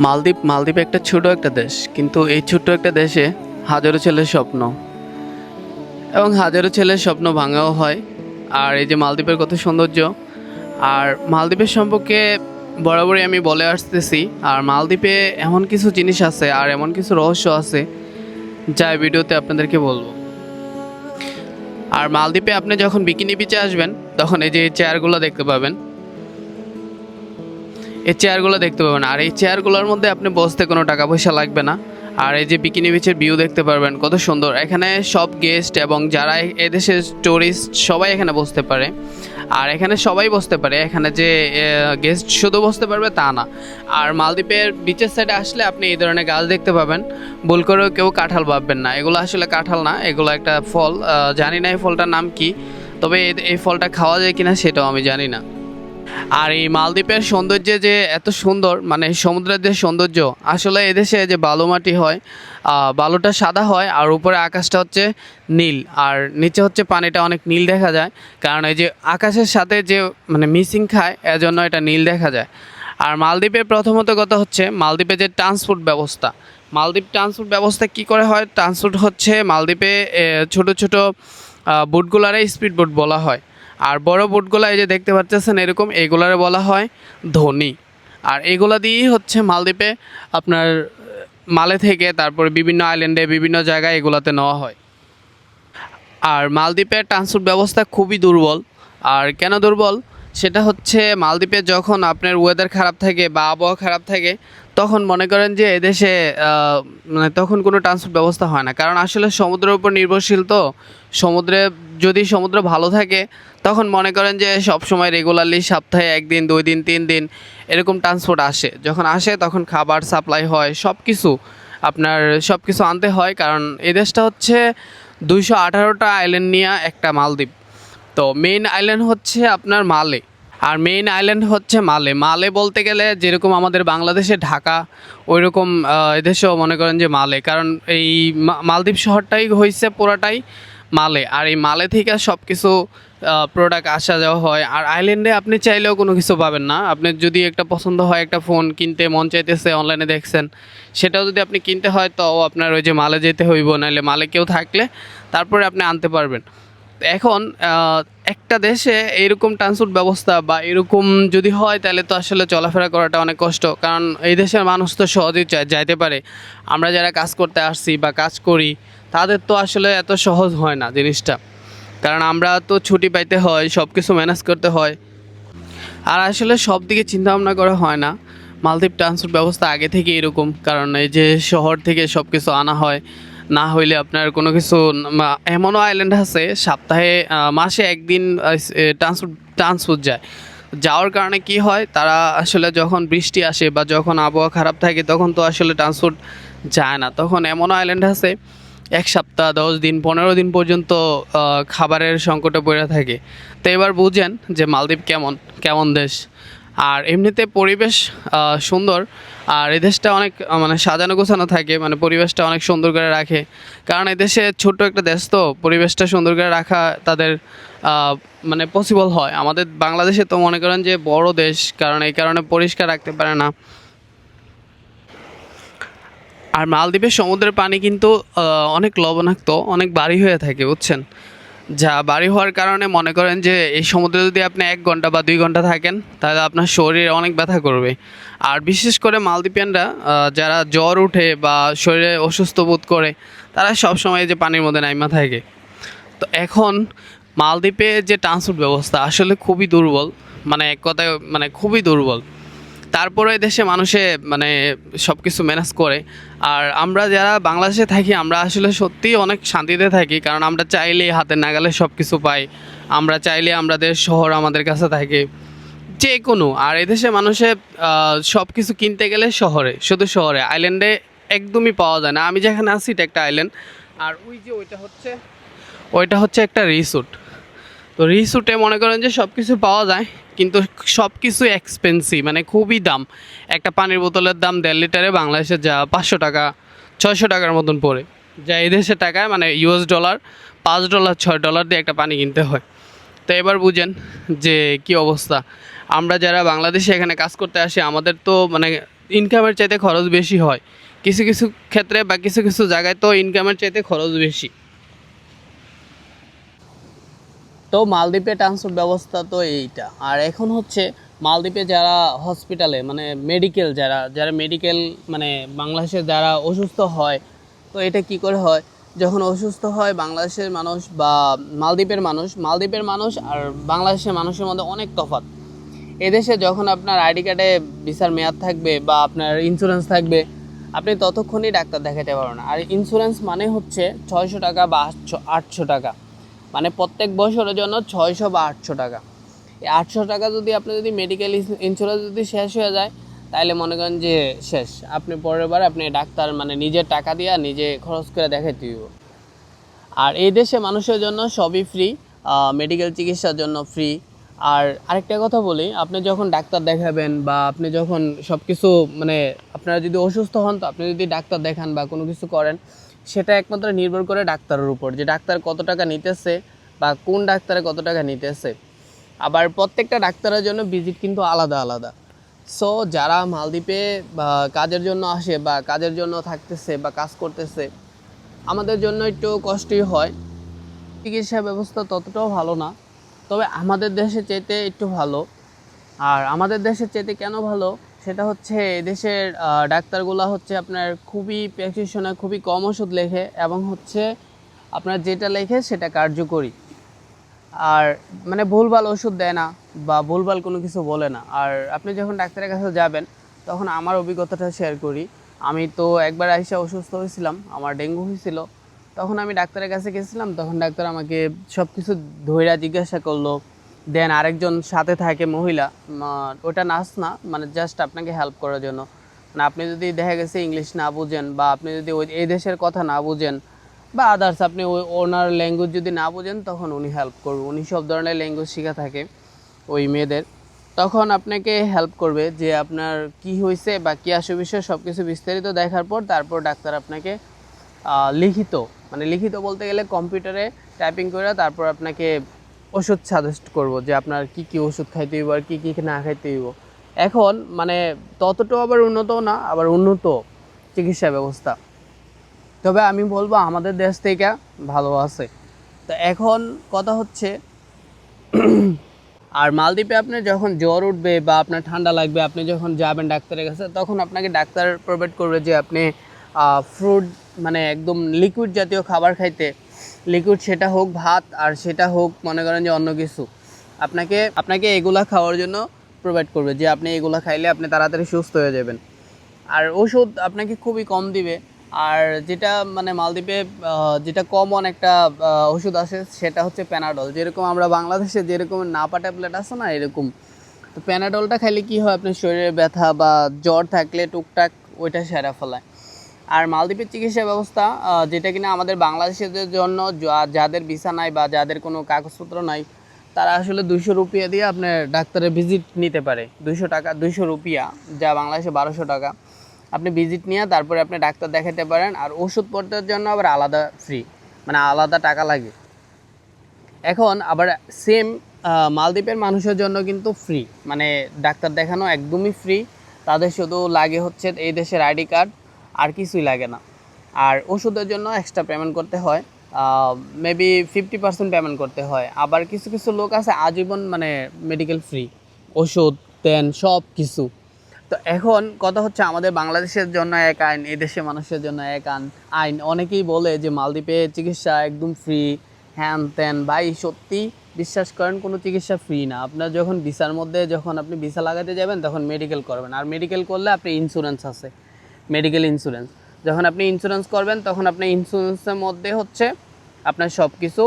মালদ্বীপ একটা ছোট একটা দেশ, কিন্তু এই ছোট্ট একটা দেশে হাজারো ছেলের স্বপ্ন এবং হাজারো ছেলের স্বপ্ন ভাঙাও হয়। আর এই যে মালদ্বীপের কত সৌন্দর্য, আর মালদ্বীপের সম্পর্কে বরাবরই আমি বলে আসতেছি। আর মালদ্বীপে এমন কিছু জিনিস আছে আর এমন কিছু রহস্য আছে যা এই ভিডিওতে আপনাদেরকে বলবো। আর মালদ্বীপে আপনি যখন বিকিনি বিচে আসবেন তখন এই যে এই চেয়ারগুলো দেখতে পাবেন, এই চেয়ারগুলো দেখতে পাবেন। আর এই চেয়ারগুলোর মধ্যে আপনি বসতে কোনো টাকা পয়সা লাগবে না। আর এই যে বিকিনি বিচের ভিউ দেখতে পারবেন কত সুন্দর। এখানে সব গেস্ট এবং যারা এদেশের টুরিস্ট সবাই এখানে বসতে পারে। আর এখানে সবাই বসতে পারে, এখানে যে গেস্ট শুধু বসতে পারবে তা না। আর মালদ্বীপের বিচের সাইডে আসলে আপনি এই ধরনের গাছ দেখতে পাবেন। ভুল করেও কেউ কাঁঠাল ভাববেন না, এগুলো আসলে কাঁঠাল না, এগুলো একটা ফল। জানি না এই ফলটার নাম কি, তবে এই ফলটা খাওয়া যায় কিনা সেটাও আমি জানি না। আর এই মালদ্বীপের সৌন্দর্য যে এত সুন্দর, মানে সমুদ্রের যে সৌন্দর্য, আসলে এদেশে যে বালু মাটি হয়, বালুটা সাদা হয় আর উপরে আকাশটা হচ্ছে নীল, আর নিচে হচ্ছে পানিটা অনেক নীল দেখা যায়। কারণ এই যে আকাশের সাথে যে মানে মিসিং খায়, এজন্য এটা নীল দেখা যায়। আর মালদ্বীপের প্রথমত কথা হচ্ছে মালদ্বীপে যে ট্রান্সপোর্ট ব্যবস্থা, মালদ্বীপ ট্রান্সপোর্ট ব্যবস্থা কী করে হয়। ট্রান্সপোর্ট হচ্ছে মালদ্বীপে ছোট ছোট বোটগুলারে স্পিড বোট বলা হয়। আর বড় বোটগুলো এই যে দেখতে পাচ্ছেন এরকম, এইগুলারে বলা হয় ধনী। আর এগুলা দিয়েই হচ্ছে মালদ্বীপে আপনার মালে থেকে তারপরে বিভিন্ন আইল্যান্ডে বিভিন্ন জায়গায় এগুলাতে নেওয়া হয়। আর মালদ্বীপের ট্রান্সপোর্ট ব্যবস্থা খুবই দুর্বল। আর কেন দুর্বল সেটা হচ্ছে, মালদ্বীপে যখন আপনার ওয়েদার খারাপ থাকে বা আবহাওয়া খারাপ থাকে, তখন মনে করেন যে এদেশে মানে তখন কোনো ট্রান্সপোর্ট ব্যবস্থা হয় না। কারণ আসলে সমুদ্রের উপর নির্ভরশীল, তো সমুদ্রে যদি সমুদ্র ভালো থাকে তখন মনে করেন যে সব সময় রেগুলারলি সপ্তাহে 1 দিন 2 দিন 3 দিন এরকম ট্রান্সপোর্ট আসে। যখন আসে তখন খাবার সাপ্লাই হয়, সব কিছু আপনার সব কিছু আনতে হয়। কারণ এই দেশটা হচ্ছে 218টা আইল্যান্ড নিয়ে একটা মালদ্বীপ। তো মেইন আইল্যান্ড হচ্ছে আপনার মালে। আর মেইন আইল্যান্ড হচ্ছে মালে। মালে বলতে গেলে যেরকম আমাদের বাংলাদেশে ঢাকা, ওই রকম এদেশেও মনে করেন যে মালে। কারণ এই মালদ্বীপ শহরটাই হয়েছে পুরাটাই মালে। আর এই মালে থেকে সব কিছু প্রোডাক্ট আসা যাওয়া হয়। আর আইল্যান্ডে আপনি চাইলেও কোনো কিছু পাবেন না। আপনার যদি একটা পছন্দ হয়, একটা ফোন কিনতে মন চাইতেছে, অনলাইনে দেখছেন, সেটাও যদি আপনি কিনতে হয় তো আপনার ওই যে মালে যেতে হইব, নাহলে মালে কেউ থাকলে তারপরে আপনি আনতে পারবেন। এখন একটা দেশে এইরকম ট্রান্সপোর্ট ব্যবস্থা বা এরকম যদি হয় তাহলে তো আসলে চলাফেরা করাটা অনেক কষ্ট। কারণ এই দেশের মানুষ তো সহজেই যাইতে পারে। আমরা যারা কাজ করতে আসছি বা কাজ করি, তাদের তো আসলে এত সহজ হয় না জিনিসটা। কারণ আমরা তো ছুটি পাইতে হয়, সব কিছু ম্যানেজ করতে হয়। আর আসলে সব দিকে চিন্তাভাবনা করা হয় না। মালদ্বীপ ট্রান্সপোর্ট ব্যবস্থা আগে থেকে এরকম, কারণ এই যে শহর থেকে সব কিছু আনা হয়, না হইলে আপনার কোনো কিছু এমনও আইল্যান্ড আছে সপ্তাহে মাসে 1 দিন ট্রান্সপোর্ট যায়। যাওয়ার কারণে কি হয়, তারা আসলে যখন বৃষ্টি আসে বা যখন আবহাওয়া খারাপ থাকে তখন তো আসলে ট্রান্সপোর্ট যায় না। তখন এমনও আইল্যান্ড আছে 1 সপ্তাহ 10 দিন 15 দিন পর্যন্ত খাবারের সংকটে পড়ে থাকে। তো এবার বুঝেন যে মালদ্বীপ কেমন কেমন দেশ। আর এমনিতে পরিবেশ সুন্দর। আর এই দেশটা অনেক মানে সাজানো গোছানো থাকে, মানে পরিবেশটা অনেক সুন্দর করে রাখে। কারণ এই দেশে ছোট্ট একটা দেশ, তো পরিবেশটা সুন্দর করে রাখা তাদের মানে পসিবল হয়। আমাদের বাংলাদেশে তো মনে করেন যে বড় দেশ, কারণ এই কারণে পরিষ্কার রাখতে পারে না। আর মালদ্বীপের সমুদ্রের পানি কিন্তু অনেক লবণাক্ত, অনেক ভারী হয়ে থাকে, বুঝছেন। যা ভারী হওয়ার কারণে মনে করেন যে এই সমুদ্রে যদি আপনি 1 ঘন্টা বা 2 ঘন্টা থাকেন তাহলে আপনার শরীরে অনেক ব্যথা করবে। আর বিশেষ করে মালদ্বীপিয়ানরা যারা জ্বর উঠে বা শরীরে অসুস্থ বোধ করে, তারা সবসময় যে পানির মধ্যে নাইমা থাকে। তো এখন মালদ্বীপে যে ট্রান্সপোর্ট ব্যবস্থা আসলে খুবই দুর্বল, মানে এক কথায় মানে খুবই দুর্বল। তারপরে দেশে মানুষে মানে সব কিছু ম্যানেজ করে। আর আমরা যারা বাংলাদেশে থাকি আমরা আসলে সত্যিই অনেক শান্তিতে থাকি, কারণ আমরা চাইলে হাতের নাগালে সব কিছু পাই। আমরা চাইলে আমাদের শহর আমাদের কাছে থাকে যে কোনো। আর এদেশে মানুষে সব কিছু কিনতে গেলে শহরে, শুধু শহরে, আইল্যান্ডে একদমই পাওয়া যায় না। আমি যেখানে আছি এটা একটা আইল্যান্ড, আর ওই যে ওইটা হচ্ছে একটা রিসোর্ট। তো রিসোর্টে মনে করেন যে সব কিছু পাওয়া যায়, কিন্তু সব কিছু এক্সপেন্সিভ, মানে খুবই দাম। একটা পানির বোতলের দাম 1.5 লিটারে বাংলাদেশে যা 500 টাকা 600 টাকার মতন পড়ে, যা এই দেশের টাকায় মানে US ডলার $5 $6 দিয়ে একটা পানি কিনতে হয়। তো এবার বুঝেন যে কি অবস্থা। আমরা যারা বাংলাদেশে এখানে কাজ করতে আসি আমাদের তো মানে ইনকামের চাইতে খরচ বেশি হয়, কিছু কিছু ক্ষেত্রে বা কিছু কিছু জায়গায় তো ইনকামের চাইতে খরচ বেশি। তো মালদ্বীপে ট্রান্সপোর্ট ব্যবস্থা তো এইটা। আর এখন হচ্ছে মালদ্বীপে যারা হসপিটালে মানে মেডিকেল যারা যারা মেডিকেল মানে বাংলাদেশে যারা অসুস্থ হয়, তো এটা কি করে হয়, যখন অসুস্থ হয় বাংলাদেশের মানুষ বা মালদ্বীপের মানুষ আর বাংলাদেশের মানুষের মধ্যে অনেক তফাৎ। এদেশে যখন আপনার আইডি কার্ডে ভিসার মেয়াদ থাকবে বা আপনার ইন্স্যুরেন্স থাকবে, আপনি ততক্ষণই ডাক্তার দেখাতে পারবেন। আর ইন্স্যুরেন্স মানে হচ্ছে 600 টাকা বা 800 টাকা, মানে প্রত্যেক বছরের জন্য 600 বা 800 টাকা। এই 800 টাকা যদি মেডিকেল ইন্স্যুরেন্স যদি শেষ হয়ে যায়, তাহলে মনে করেন যে শেষ, আপনি পরের বার আপনি ডাক্তার মানে নিজের টাকা দিয়ে নিজে খরচ করে দেখাইতে দিব। আর এই দেশে মানুষের জন্য সবই ফ্রি, মেডিকেল চিকিৎসার জন্য ফ্রি। আর আরেকটা কথা বলি, আপনি যখন ডাক্তার দেখাবেন বা আপনি যখন সব কিছু মানে আপনারা যদি অসুস্থ হন, তো আপনি যদি ডাক্তার দেখান বা কোনো কিছু করেন, সেটা একমাত্র নির্ভর করে ডাক্তারের উপর, যে ডাক্তার কত টাকা নিতেছে বা কোন ডাক্তারে কত টাকা নিতেছে। আবার প্রত্যেকটা ডাক্তারের জন্য ভিজিট কিন্তু আলাদা আলাদা। সো যারা মালদ্বীপে বা কাজের জন্য আসে বা কাজের জন্য থাকতেছে বা কাজ করতেছে, আমাদের জন্য একটু কষ্টই হয়। চিকিৎসা ব্যবস্থা ততটাও ভালো না, তবে আমাদের দেশের চাইতে একটু ভালো। আর আমাদের দেশের চাইতে কেন ভালো, সেটা হচ্ছে এদেশের ডাক্তারগুলো হচ্ছে আপনার খুবই প্রেসক্রিপশনে খুবই কম ওষুধ লেখে, এবং হচ্ছে আপনার যেটা লেখে সেটা কার্যকরী। আর মানে ভুলভাল ওষুধ দেয় না বা ভুলভাল কোনো কিছু বলে না। আর আপনি যখন ডাক্তারের কাছে যাবেন, তখন আমার অভিজ্ঞতাটা শেয়ার করি। আমি তো একবার আইসা অসুস্থ হয়েছিলাম, আমার ডেঙ্গু হয়েছিল। তখন আমি ডাক্তারের কাছে গেছিলাম, তখন ডাক্তার আমাকে সব কিছু ধইরা জিজ্ঞাসা করলো। দেন আরেকজন সাথে থাকে মহিলা, ওটা নার্স না, মানে জাস্ট আপনাকে হেল্প করার জন্য। মানে আপনি যদি দেখা গেছে ইংলিশ না বুঝেন বা আপনি যদি এই দেশের কথা না বুঝেন বা আদার্স আপনি ওনার ল্যাঙ্গুয়েজ যদি না বোঝেন, তখন উনি হেল্প করবে। উনি সব ধরনের ল্যাঙ্গুয়েজ শেখা থাকে ওই মেয়েদের, তখন আপনাকে হেল্প করবে যে আপনার কি হয়েছে বা কী আসে বিষয় সব কিছু বিস্তারিত দেখার পর তারপর ডাক্তার আপনাকে লিখিত, মানে লিখিত বলতে গেলে কম্পিউটারে টাইপিং করে তারপর আপনাকে ওষুধ সাজেস্ট করব যে আপনার কি কি ওষুধ খাইতে হইব আর কি কি না খাইতে হইব। এখন মানে ততটাও আবার উন্নতও না, আবার উন্নত চিকিৎসা ব্যবস্থা, তবে আমি বলবো আমাদের দেশ থেকে ভালো আছে। তো এখন কথা হচ্ছে, আর মালদ্বীপে আপনার যখন জ্বর উঠবে বা আপনার ঠান্ডা লাগবে, আপনি যখন যাবেন ডাক্তারের কাছে, তখন আপনাকে ডাক্তার প্রোভাইড করবে যে আপনি ফ্রুট মানে একদম লিকুইড জাতীয় খাবার খাইতে। লিকুইড সেটা হোক ভাত আর সেটা হোক মনে করেন যে অন্য কিছু, আপনাকে আপনাকে এগুলা খাওয়ার জন্য প্রোভাইড করবে যে আপনি এগুলা খাইলে আপনি তাড়াতাড়ি সুস্থ হয়ে যাবেন। আর ওষুধ আপনাকে খুবই কম দিবে। আর যেটা মানে মালদ্বীপে যেটা কমন একটা ওষুধ আছে সেটা হচ্ছে প্যানাডল। যেরকম আমরা বাংলাদেশে যেরকম নাপা ট্যাবলেট আছে না, এরকম। তো প্যানাডলটা খাইলে কি হয়, আপনার শরীরে ব্যথা বা জ্বর থাকলে টুকটাক ওইটা সেরা ফেলায়। আর মালদ্বীপের চিকিৎসা ব্যবস্থা যেটা কিনা আমাদের বাংলাদেশের জন্য যাদের ভিসা নাই বা যাদের কোনো কাগজপত্র নাই, তারা আসলে 200 রুপিয়া দিয়ে আপনার ডাক্তারের ভিজিট নিতে পারে। 200 টাকা, 200 রুপিয়া, যা বাংলাদেশে 1200 টাকা। আপনি ভিজিট নিয়ে তারপরে আপনি ডাক্তার দেখাতে পারেন। আর ওষুধপত্রের জন্য আবার আলাদা ফ্রি, মানে আলাদা টাকা লাগে। এখন আবার সেম মালদ্বীপের মানুষের জন্য কিন্তু ফ্রি, মানে ডাক্তার দেখানো একদমই ফ্রি। তাদের শুধু লাগে হচ্ছে এই দেশের আইডি কার্ড, আর কিছুই লাগে না। আর ওষুধের জন্য এক্সট্রা পেমেন্ট করতে হয়, মেবি 50% পেমেন্ট করতে হয়। আবার কিছু কিছু লোক আছে আজীবন মানে মেডিকেল ফ্রি, ওষুধ দেন সব কিছু। তো এখন কথা হচ্ছে আমাদের বাংলাদেশের জন্য এক আইন, এদেশের মানুষের জন্য এক আইন। অনেকেই বলে যে মালদ্বীপে চিকিৎসা একদম ফ্রি, হ্যান ত্যান। ভাই সত্যি বিশ্বাস করেন, কোনো চিকিৎসা ফ্রি না। আপনার যখন ভিসার মধ্যে যখন আপনি ভিসা লাগাতে যাবেন, তখন মেডিকেল করবেন। আর মেডিকেল করলে আপনি ইন্স্যুরেন্স আছে, মেডিকেল ইন্স্যুরেন্স। যখন আপনি ইন্স্যুরেন্স করবেন, তখন আপনার ইন্স্যুরেন্সের মধ্যে হচ্ছে আপনার সব কিছু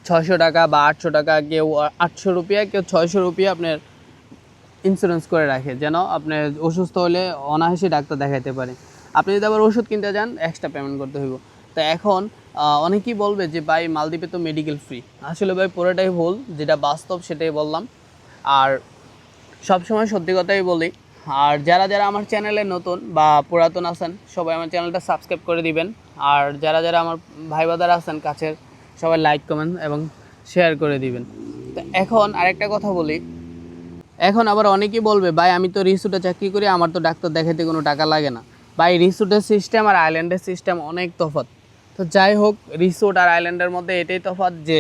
600 টাকা বা 800 টাকা, কেউ 800 রুপিয়া, কেউ 600 রুপিয়া আপনার ইন্স্যুরেন্স করে রাখে, যেন আপনি অসুস্থ হলে অনায়াসে ডাক্তার দেখাইতে পারে। আপনি যদি আবার ওষুধ কিনতে যান, এক্সট্রা পেমেন্ট করতে হইব। তো এখন অনেকেই বলবে যে ভাই মালদ্বীপে তো মেডিকেল ফ্রি। আসলে ভাই পুরোটাই ভুল, যেটা বাস্তব সেটাই বললাম। আর সবসময় সত্যি কথাই বলি। আর যারা যারা আমার চ্যানেলে নতুন বা পুরাতন আছেন, সবাই আমার চ্যানেলটা সাবস্ক্রাইব করে দিবেন। আর যারা যারা আমার ভাই বাদারা আছেন কাছের, সবাই লাইক কমেন্ট এবং শেয়ার করে দিবেন। তো এখন আরেকটা কথা বলি, এখন আবার অনেকেই বলবে ভাই আমি তো রিসোর্টে চাকরি করি, আমার তো ডাক্তার দেখাইতে কোনো টাকা লাগে না। ভাই রিসোর্টের সিস্টেম আর আইল্যান্ডের সিস্টেম অনেক তফাৎ। তো যাই হোক, রিসোর্ট আর আইল্যান্ডের মধ্যে এটাই তফাৎ যে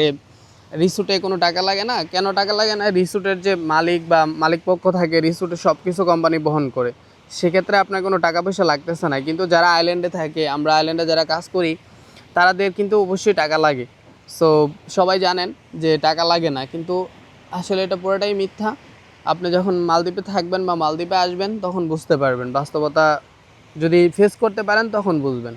রিসোর্টে কোনো টাকা লাগে না। কেন টাকা লাগে না? রিসোর্টের যে মালিক বা মালিক পক্ষ থাকে, রিসোর্টে সব কিছু কোম্পানি বহন করে, সেক্ষেত্রে আপনার কোনো টাকা পয়সা লাগতেছে না। কিন্তু যারা আইল্যান্ডে থাকে, আমরা আইল্যান্ডে যারা কাজ করি, তাদের কিন্তু অবশ্যই টাকা লাগে। সো সবাই জানেন যে টাকা লাগে না, কিন্তু আসলে এটা পুরোটাই মিথ্যা। আপনি যখন মালদ্বীপে থাকবেন বা মালদ্বীপে আসবেন তখন বুঝতে পারবেন, বাস্তবতা যদি ফেস করতে পারেন তখন বুঝবেন।